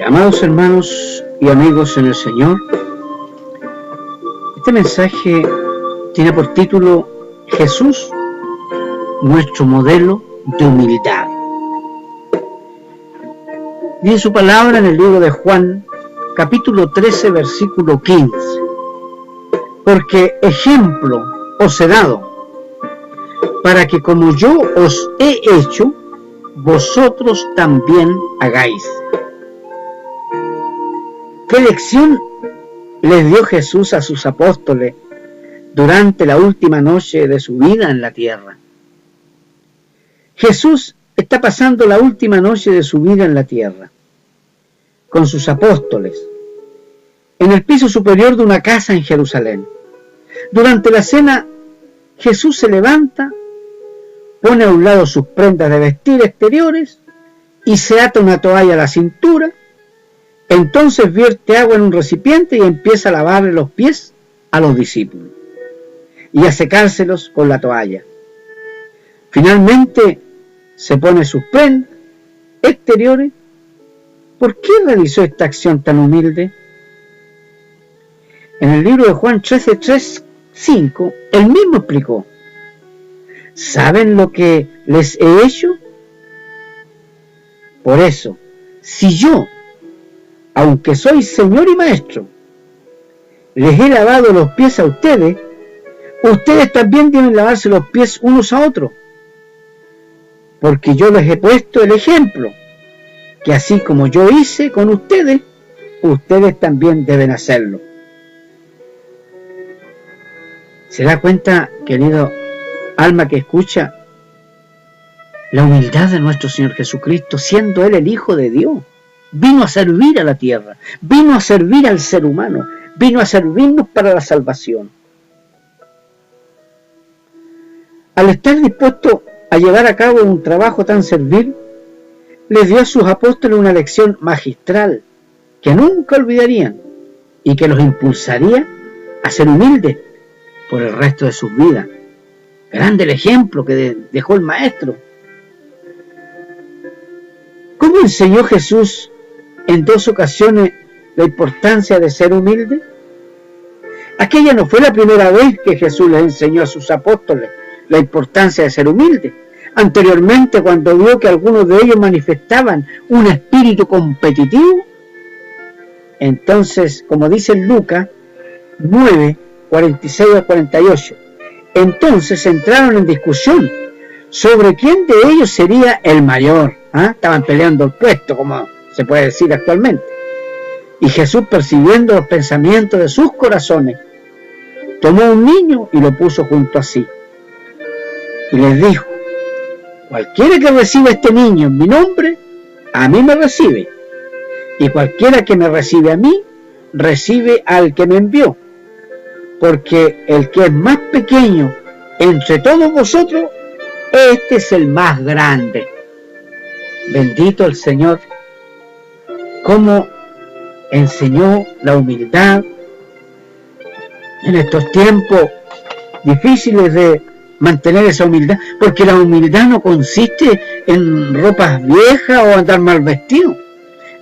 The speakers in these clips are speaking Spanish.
Amados hermanos y amigos en el Señor, este mensaje tiene por título Jesús, nuestro modelo de humildad. Dice su palabra en el libro de Juan, capítulo 13, versículo 15. Porque ejemplo os he dado, para que como yo os he hecho, vosotros también hagáis. ¿Qué lección les dio Jesús a sus apóstoles durante la última noche de su vida en la tierra? Jesús está pasando la última noche de su vida en la tierra con sus apóstoles en el piso superior de una casa en Jerusalén. Durante la cena, Jesús se levanta, pone a un lado sus prendas de vestir exteriores y se ata una toalla a la cintura. Entonces vierte agua en un recipiente y empieza a lavarle los pies a los discípulos y a secárselos con la toalla. Finalmente se pone sus prendas exteriores. ¿Por qué realizó esta acción tan humilde? En el libro de Juan 13:3-5, él mismo explicó: ¿saben lo que les he hecho? Por eso, si yo, aunque soy Señor y Maestro, les he lavado los pies a ustedes, ustedes también deben lavarse los pies unos a otros, porque yo les he puesto el ejemplo, que así como yo hice con ustedes, ustedes también deben hacerlo. ¿Se da cuenta, querido alma que escucha, la humildad de nuestro Señor Jesucristo, siendo Él el Hijo de Dios? Vino a servir a la tierra, vino a servir al ser humano, vino a servirnos para la salvación. Al estar dispuesto a llevar a cabo un trabajo tan servil, les dio a sus apóstoles una lección magistral que nunca olvidarían y que los impulsaría a ser humildes por el resto de sus vidas. Grande el ejemplo que dejó el Maestro. ¿Cómo enseñó Jesús en 2 ocasiones la importancia de ser humilde? Aquella no fue la primera vez que Jesús les enseñó a sus apóstoles la importancia de ser humilde. Anteriormente, cuando vio que algunos de ellos manifestaban un espíritu competitivo, entonces, como dice en Lucas 9:46-48, entonces entraron en discusión sobre quién de ellos sería el mayor. Estaban peleando el puesto, como se puede decir actualmente. Y Jesús, percibiendo los pensamientos de sus corazones, tomó un niño y lo puso junto a sí. Y les dijo: cualquiera que reciba a este niño en mi nombre, a mí me recibe. Y cualquiera que me recibe a mí, recibe al que me envió. Porque el que es más pequeño entre todos vosotros, este es el más grande. Bendito el Señor, cómo enseñó la humildad en estos tiempos difíciles de mantener esa humildad, porque la humildad no consiste en ropas viejas o andar mal vestido.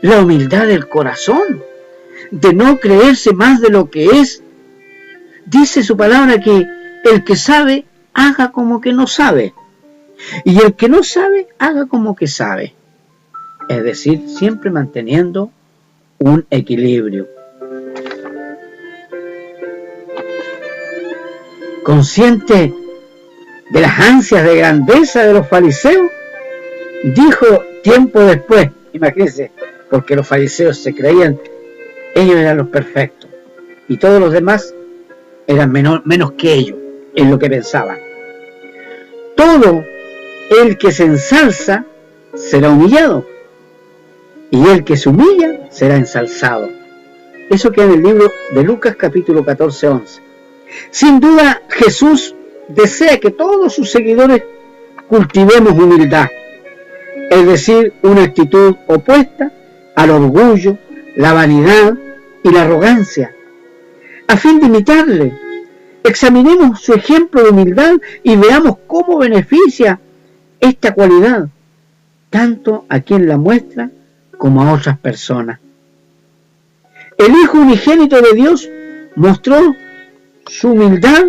La humildad del corazón, de no creerse más de lo que es. Dice su palabra que el que sabe, haga como que no sabe. Y el que no sabe, haga como que sabe. Es decir, siempre manteniendo un equilibrio. Consciente de las ansias de grandeza de los fariseos, dijo tiempo después, imagínense, porque los fariseos se creían, ellos eran los perfectos, y todos los demás eran menos que ellos, en lo que pensaban. Todo el que se ensalza será humillado, y el que se humilla será ensalzado. Eso queda en el libro de Lucas capítulo 14:11. Sin duda, Jesús desea que todos sus seguidores cultivemos humildad, es decir, una actitud opuesta al orgullo, la vanidad y la arrogancia. A fin de imitarle, examinemos su ejemplo de humildad y veamos cómo beneficia esta cualidad tanto a quien la muestra como a otras personas. El Hijo unigénito de Dios mostró su humildad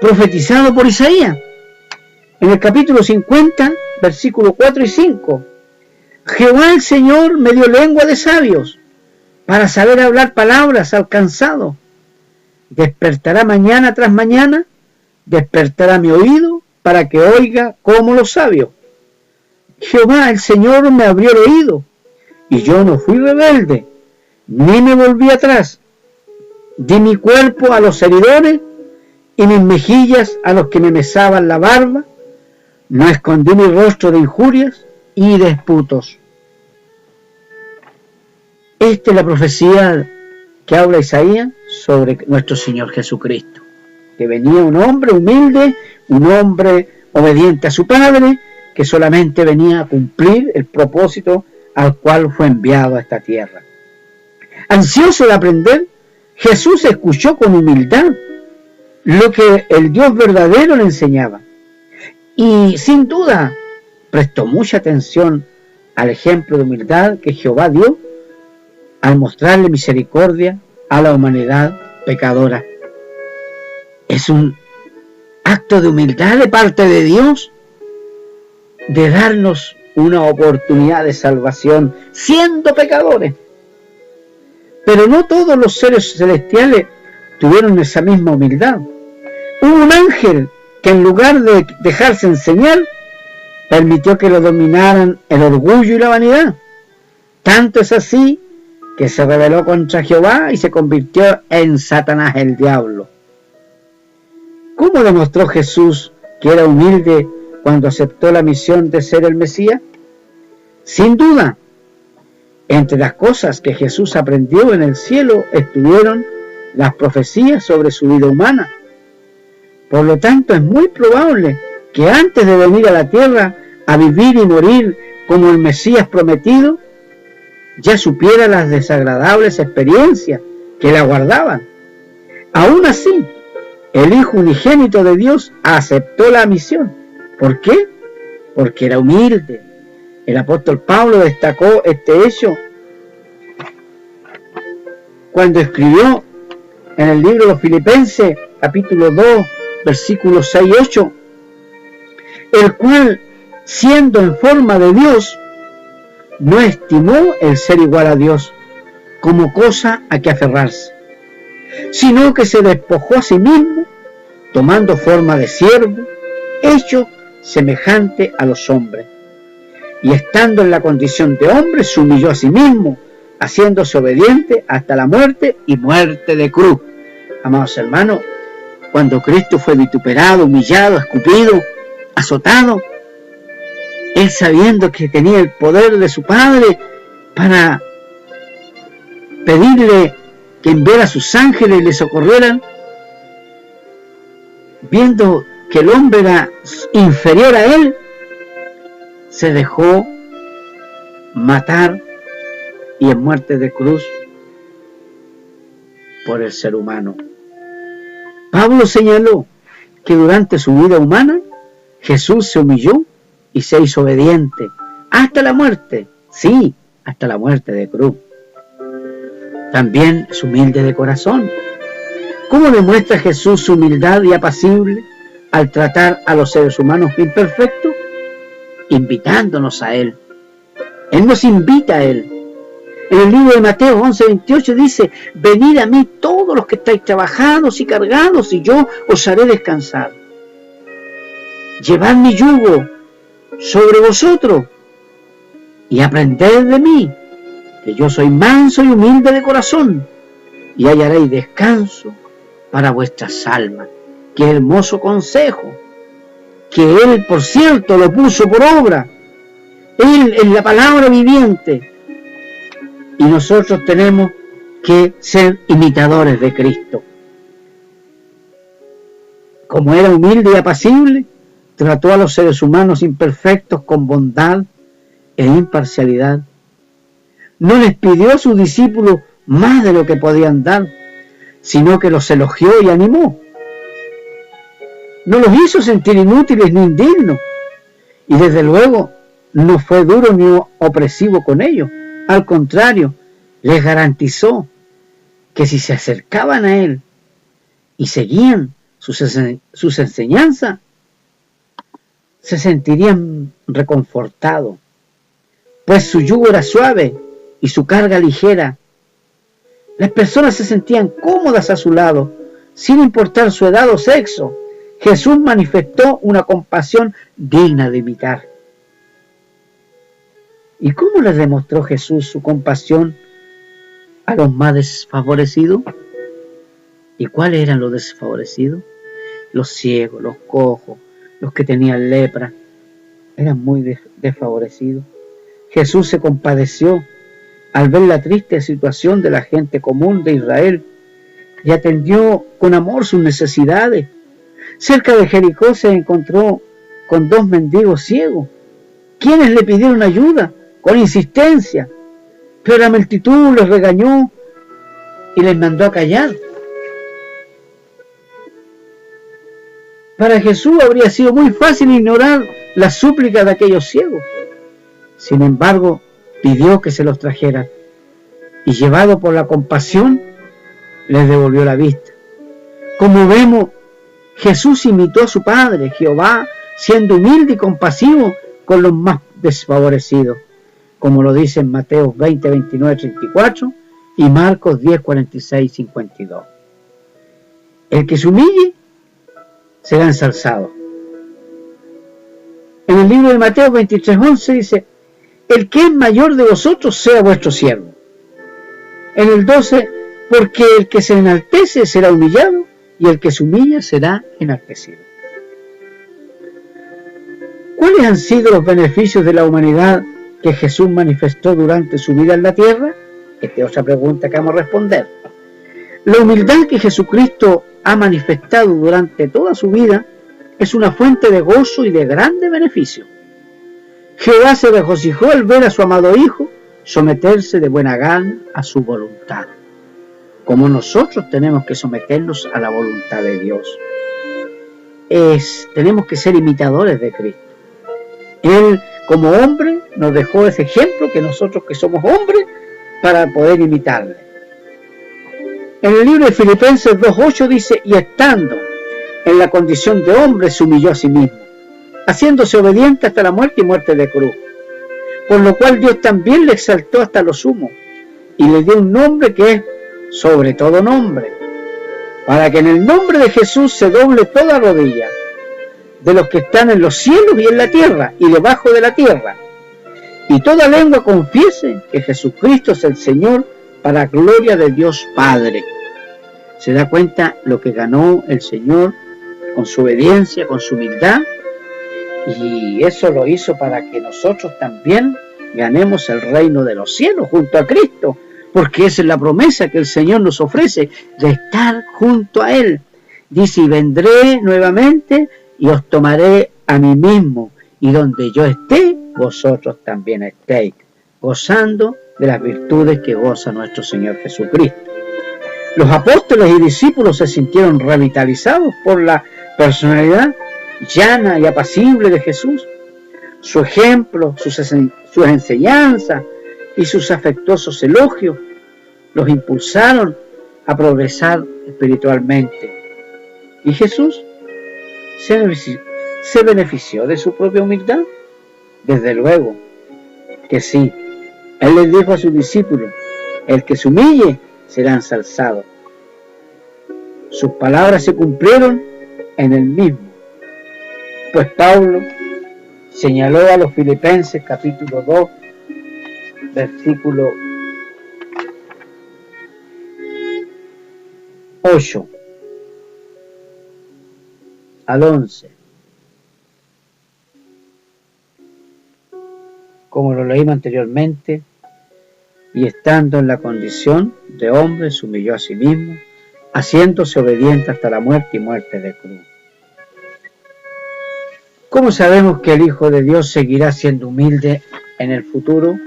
profetizado por Isaías. En el capítulo 50, versículos 4 y 5. Jehová el Señor me dio lengua de sabios, para saber hablar palabras al cansado. Despertará mañana tras mañana, despertará mi oído, para que oiga como los sabios. Jehová el Señor me abrió el oído, y yo no fui rebelde, ni me volví atrás. Di mi cuerpo a los heridores, y mis mejillas a los que me mesaban la barba. No escondí mi rostro de injurias y disputos. Esta es la profecía que habla Isaías sobre nuestro Señor Jesucristo, que venía un hombre humilde, un hombre obediente a su Padre, que solamente venía a cumplir el propósito al cual fue enviado a esta tierra. Ansioso de aprender, Jesús escuchó con humildad lo que el Dios verdadero le enseñaba, y sin duda prestó mucha atención al ejemplo de humildad que Jehová dio al mostrarle misericordia a la humanidad pecadora. Es un acto de humildad de parte de Dios de darnos una oportunidad de salvación siendo pecadores. Pero no todos los seres celestiales tuvieron esa misma humildad. Hubo un ángel que en lugar de dejarse enseñar, permitió que lo dominaran el orgullo y la vanidad. Tanto es así que se rebeló contra Jehová y se convirtió en Satanás, el diablo. ¿Cómo demostró Jesús que era humilde cuando aceptó la misión de ser el Mesías? Sin duda, entre las cosas que Jesús aprendió en el cielo estuvieron las profecías sobre su vida humana. Por lo tanto, es muy probable que antes de venir a la tierra a vivir y morir como el Mesías prometido, ya supiera las desagradables experiencias que le aguardaban. Aún así, el Hijo unigénito de Dios aceptó la misión. ¿Por qué? Porque era humilde. El apóstol Pablo destacó este hecho cuando escribió en el libro de los Filipenses, capítulo 2, versículos 6 y 8, el cual, siendo en forma de Dios, no estimó el ser igual a Dios como cosa a que aferrarse, sino que se despojó a sí mismo, tomando forma de siervo, hecho semejante a los hombres, y estando en la condición de hombre, se humilló a sí mismo, haciéndose obediente hasta la muerte y muerte de cruz. Amados hermanos, cuando Cristo fue vituperado, humillado, escupido, azotado, Él, sabiendo que tenía el poder de su Padre para pedirle que enviara a sus ángeles y le socorrieran, viendo que el hombre era inferior a Él, se dejó matar y en muerte de cruz por el ser humano. Pablo señaló que durante su vida humana Jesús se humilló y se hizo obediente hasta la muerte, sí, hasta la muerte de cruz. También es humilde de corazón. ¿Cómo demuestra Jesús su humildad y apacible al tratar a los seres humanos imperfectos? Invitándonos a Él. Él nos invita a Él. En el libro de Mateo 11:28 dice: venid a mí todos los que estáis trabajados y cargados, y yo os haré descansar. Llevad mi yugo sobre vosotros y aprended de mí, que yo soy manso y humilde de corazón, y hallaréis descanso para vuestras almas. Qué hermoso consejo, que Él, por cierto, lo puso por obra. Él es la palabra viviente, y nosotros tenemos que ser imitadores de Cristo. Como era humilde y apacible, trató a los seres humanos imperfectos con bondad e imparcialidad. No les pidió a sus discípulos más de lo que podían dar, sino que los elogió y animó. No los hizo sentir inútiles ni indignos, y desde luego no fue duro ni opresivo con ellos. Al contrario, les garantizó que si se acercaban a Él y seguían sus enseñanzas, se sentirían reconfortados, pues su yugo era suave y su carga ligera. Las personas se sentían cómodas a su lado, sin importar su edad o sexo. Jesús manifestó una compasión digna de imitar. ¿Y cómo les demostró Jesús su compasión a los más desfavorecidos? ¿Y cuáles eran los desfavorecidos? Los ciegos, los cojos, los que tenían lepra, eran muy desfavorecidos. Jesús se compadeció al ver la triste situación de la gente común de Israel y atendió con amor sus necesidades. Cerca de Jericó se encontró con 2 mendigos ciegos, quienes le pidieron ayuda con insistencia, pero la multitud los regañó y les mandó a callar. Para Jesús habría sido muy fácil ignorar las súplicas de aquellos ciegos. Sin embargo, pidió que se los trajeran y, llevado por la compasión, les devolvió la vista. Como vemos, Jesús imitó a su Padre, Jehová, siendo humilde y compasivo con los más desfavorecidos, como lo dice en Mateo 20, 29, 34 y Marcos 10, 46, 52. El que se humille será ensalzado. En el libro de Mateo 23, 11 dice: el que es mayor de vosotros sea vuestro siervo. En el 12, porque el que se enaltece será humillado, y el que se humilla será enaltecido. ¿Cuáles han sido los beneficios de la humanidad que Jesús manifestó durante su vida en la tierra? Esta es otra pregunta que vamos a responder. La humildad que Jesucristo ha manifestado durante toda su vida es una fuente de gozo y de grande beneficio. Jehová se regocijó al ver a su amado Hijo someterse de buena gana a su voluntad, como nosotros tenemos que someternos a la voluntad de Dios. Tenemos que ser imitadores de Cristo. Él, como hombre, nos dejó ese ejemplo que nosotros, que somos hombres, para poder imitarle. En el libro de Filipenses 2:8 dice: y estando en la condición de hombre, se humilló a sí mismo, haciéndose obediente hasta la muerte y muerte de cruz. Por lo cual Dios también le exaltó hasta lo sumo, y le dio un nombre que es sobre todo nombre, para que en el nombre de Jesús se doble toda rodilla, de los que están en los cielos y en la tierra y debajo de la tierra, y toda lengua confiese que Jesucristo es el Señor, para gloria de Dios Padre. ¿Se da cuenta lo que ganó el Señor con su obediencia, con su humildad? Y eso lo hizo para que nosotros también ganemos el reino de los cielos junto a Cristo, porque esa es la promesa que el Señor nos ofrece, de estar junto a Él. Dice: y vendré nuevamente y os tomaré a mí mismo, y donde yo esté, vosotros también estéis, gozando de las virtudes que goza nuestro Señor Jesucristo. Los apóstoles y discípulos se sintieron revitalizados por la personalidad llana y apacible de Jesús. Su ejemplo, sus enseñanzas y sus afectuosos elogios los impulsaron a progresar espiritualmente. ¿Y Jesús se benefició de su propia humildad? Desde luego que sí. Él les dijo a sus discípulos: el que se humille será ensalzado. Sus palabras se cumplieron en él mismo, pues Pablo señaló a los Filipenses capítulo 2, versículo 8 al 11, como lo leímos anteriormente: y estando en la condición de hombre, se humilló a sí mismo, haciéndose obediente hasta la muerte y muerte de cruz. ¿Cómo sabemos que el Hijo de Dios seguirá siendo humilde en el futuro?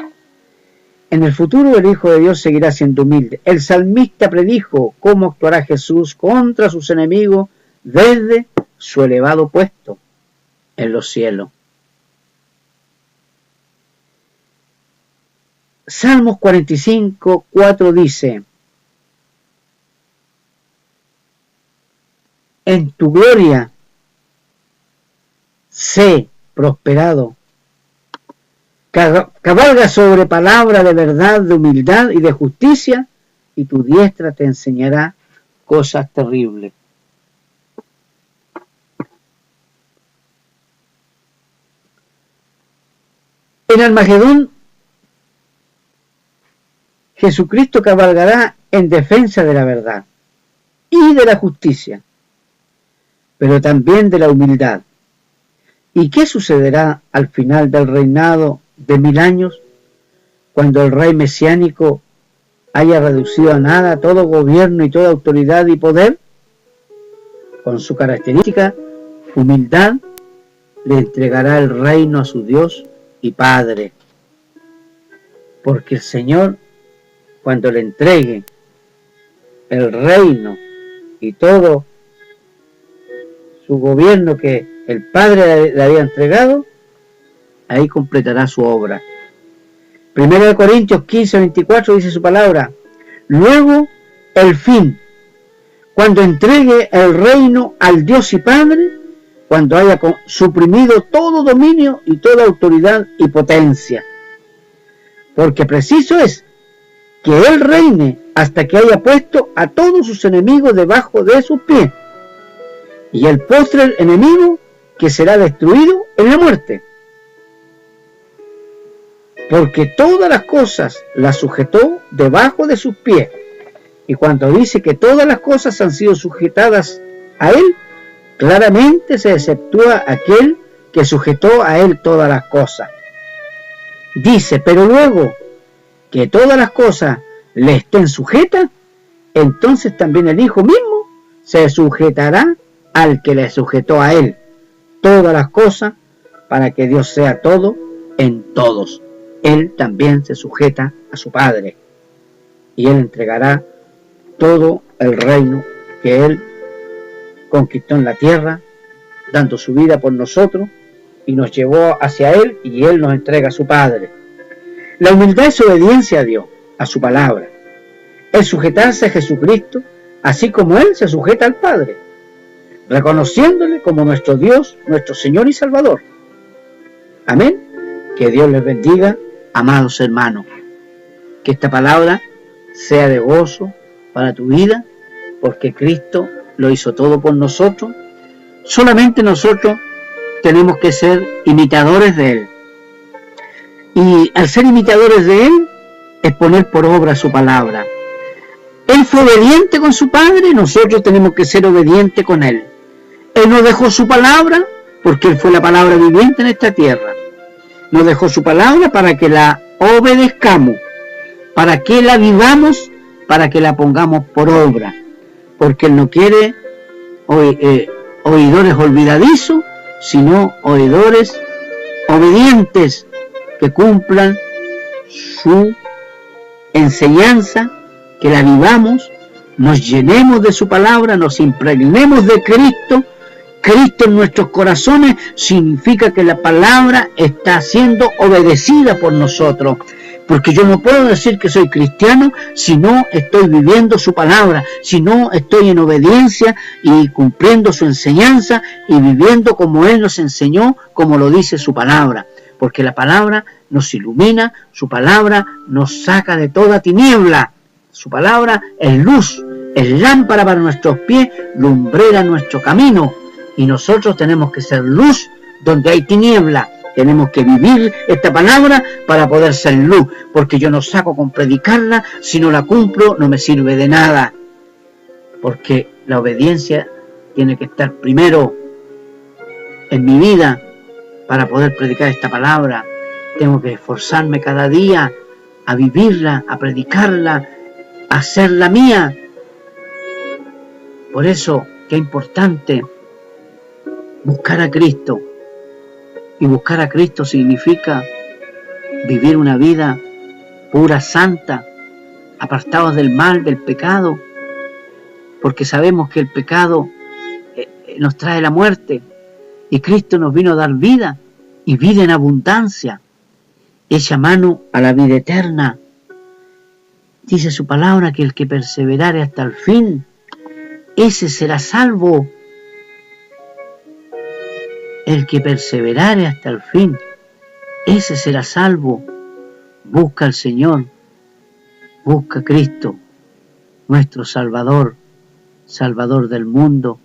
En el futuro el Hijo de Dios seguirá siendo humilde. El salmista predijo cómo actuará Jesús contra sus enemigos desde su elevado puesto en los cielos. Salmos 45, 4 dice: en tu gloria sé prosperado. Cabalga sobre palabra de verdad, de humildad y de justicia, y tu diestra te enseñará cosas terribles. En Armagedón, Jesucristo cabalgará en defensa de la verdad y de la justicia, pero también de la humildad. ¿Y qué sucederá al final del reinado de 1000 años, cuando el rey mesiánico haya reducido a nada todo gobierno y toda autoridad y poder? Con su característica humildad, le entregará el reino a su Dios y Padre, porque el Señor, cuando le entregue el reino y todo su gobierno que el Padre le había entregado, ahí completará su obra. 1 Corintios 15, 24 dice su palabra: luego el fin, cuando entregue el reino al Dios y Padre, cuando haya suprimido todo dominio y toda autoridad y potencia. Porque preciso es que Él reine hasta que haya puesto a todos sus enemigos debajo de sus pies. Y el postrer enemigo que será destruido en la muerte. Porque todas las cosas las sujetó debajo de sus pies. Y cuando dice que todas las cosas han sido sujetadas a Él, claramente se exceptúa aquel que sujetó a Él todas las cosas. Dice: pero luego que todas las cosas le estén sujetas, entonces también el Hijo mismo se sujetará al que le sujetó a Él todas las cosas, para que Dios sea todo en todos. Él también se sujeta a su Padre, y Él entregará todo el reino que Él conquistó en la tierra, dando su vida por nosotros, y nos llevó hacia Él, y Él nos entrega a su Padre. La humildad es obediencia a Dios, a su palabra. Es sujetarse a Jesucristo, así como Él se sujeta al Padre, reconociéndole como nuestro Dios, nuestro Señor y Salvador. Amén. Que Dios les bendiga, amados hermanos. Que esta palabra sea de gozo para tu vida, porque Cristo lo hizo todo por nosotros. Solamente nosotros tenemos que ser imitadores de Él. Y al ser imitadores de Él, es poner por obra su palabra. Él fue obediente con su Padre, nosotros tenemos que ser obedientes con Él. Él nos dejó su palabra, porque Él fue la palabra viviente en esta tierra. Nos dejó su palabra para que la obedezcamos, para que la vivamos, para que la pongamos por obra. Porque Él no quiere oidores olvidadizos, sino oidores obedientes que cumplan su enseñanza, que la vivamos, nos llenemos de su palabra, nos impregnemos de Cristo. Cristo en nuestros corazones significa que la palabra está siendo obedecida por nosotros. Porque yo no puedo decir que soy cristiano si no estoy viviendo su palabra, si no estoy en obediencia y cumpliendo su enseñanza y viviendo como Él nos enseñó, como lo dice su palabra. Porque la palabra nos ilumina, su palabra nos saca de toda tiniebla. Su palabra es luz, es lámpara para nuestros pies, lumbrera nuestro camino. Y nosotros tenemos que ser luz donde hay tiniebla. Tenemos que vivir esta palabra para poder ser luz, porque yo no saco con predicarla, si no la cumplo no me sirve de nada. Porque la obediencia tiene que estar primero en mi vida para poder predicar esta palabra. Tengo que esforzarme cada día a vivirla, a predicarla, a hacerla mía. Por eso, qué importante buscar a Cristo. Y buscar a Cristo significa vivir una vida pura, santa, apartados del mal, del pecado, porque sabemos que el pecado nos trae la muerte, y Cristo nos vino a dar vida, y vida en abundancia. echa mano a la vida eterna. Dice su palabra que el que perseverare hasta el fin, ese será salvo. El que perseverare hasta el fin, ese será salvo. Busca al Señor, busca a Cristo, nuestro Salvador, Salvador del mundo,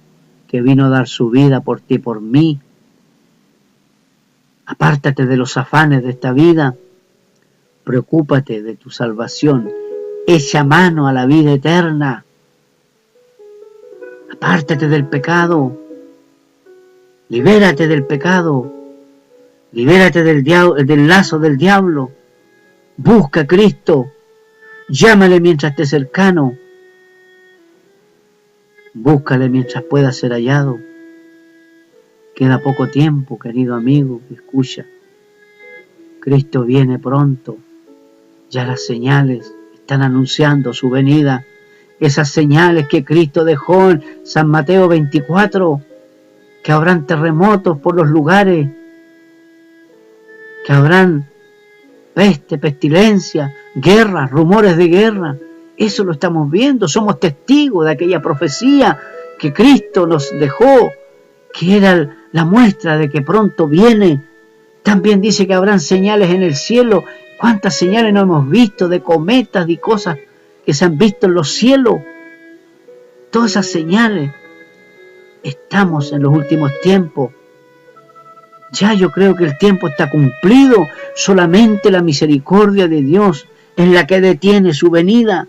que vino a dar su vida por ti y por mí. Apártate de los afanes de esta vida, preocúpate de tu salvación, echa mano a la vida eterna, apártate del pecado, libérate del pecado, libérate del lazo del diablo, busca a Cristo, llámale mientras esté cercano, búscale mientras pueda ser hallado. Queda poco tiempo, querido amigo, escucha. Cristo viene pronto. Ya las señales están anunciando su venida. Esas señales que Cristo dejó en San Mateo 24, que habrán terremotos por los lugares, que habrán peste, pestilencia, guerra, rumores de guerra. Eso lo estamos viendo, somos testigos de aquella profecía que Cristo nos dejó, que era la muestra de que pronto viene. También dice que habrán señales en el cielo. ¿Cuántas señales no hemos visto de cometas y cosas que se han visto en los cielos? Todas esas señales. Estamos en los últimos tiempos. Ya yo creo que el tiempo está cumplido. Solamente la misericordia de Dios es la que detiene su venida,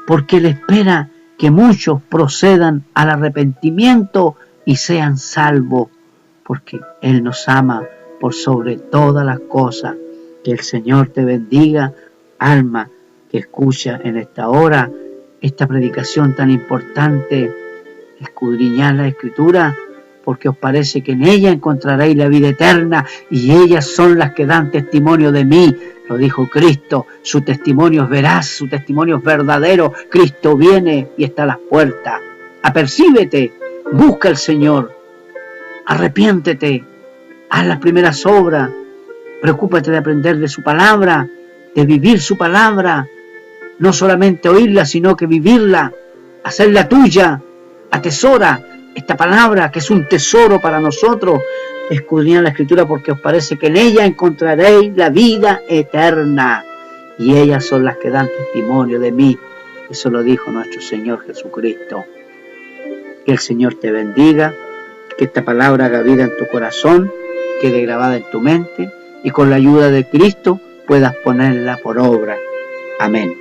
porque Él espera que muchos procedan al arrepentimiento y sean salvos, porque Él nos ama por sobre todas las cosas. Que el Señor te bendiga, alma que escucha en esta hora esta predicación tan importante. Escudriñad la Escritura, porque os parece que en ella encontraréis la vida eterna, y ellas son las que dan testimonio de mí. Lo dijo Cristo, su testimonio es veraz, su testimonio es verdadero. Cristo viene y está a las puertas. Apercíbete, busca al Señor, arrepiéntete, haz las primeras obras, preocúpate de aprender de su palabra, de vivir su palabra, no solamente oírla, sino que vivirla, hacerla tuya. Atesora esta palabra, que es un tesoro para nosotros. Escudriñad la Escritura, porque os parece que en ella encontraréis la vida eterna, y ellas son las que dan testimonio de mí. Eso lo dijo nuestro Señor Jesucristo. Que el Señor te bendiga, que esta palabra haga vida en tu corazón, quede grabada en tu mente, y con la ayuda de Cristo puedas ponerla por obra. Amén.